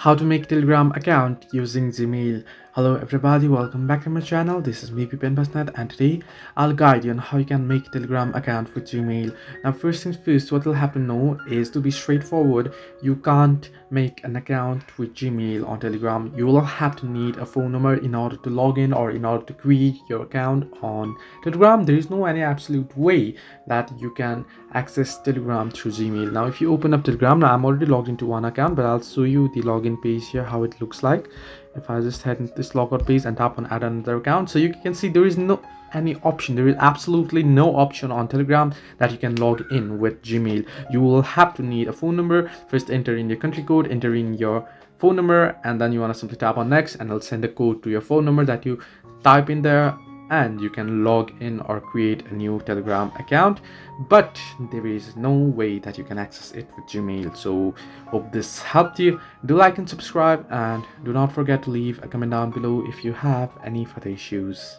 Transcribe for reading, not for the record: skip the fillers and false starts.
How to make Telegram account using Gmail. Hello everybody, welcome back to my channel. This is me Pipen Basnet, and today I'll guide you on how you can make Telegram account with Gmail. Now first things first, what you'll have to know is, to be straightforward, you can't make an account with Gmail on Telegram. You will have to need a phone number in order to log in, or in order to create your account on Telegram. There is no any absolute way that you can access Telegram through Gmail. Now if you open up Telegram, now I'm already logged into one account, but I'll show you the login page here, how it looks like. If I just head into this logout page and tap on add another account, so you can see there is no any option, there is absolutely no option on Telegram that you can log in with Gmail. You will have to need a phone number. First enter in your country code, enter in your phone number, and then you want to simply tap on next, and it'll send a code to your phone number that you type in there, and you can log in or create a new Telegram account. But there is no way that you can access it with Gmail. So hope this helped you. Do like and subscribe, and do not forget to leave a comment down below if you have any further issues.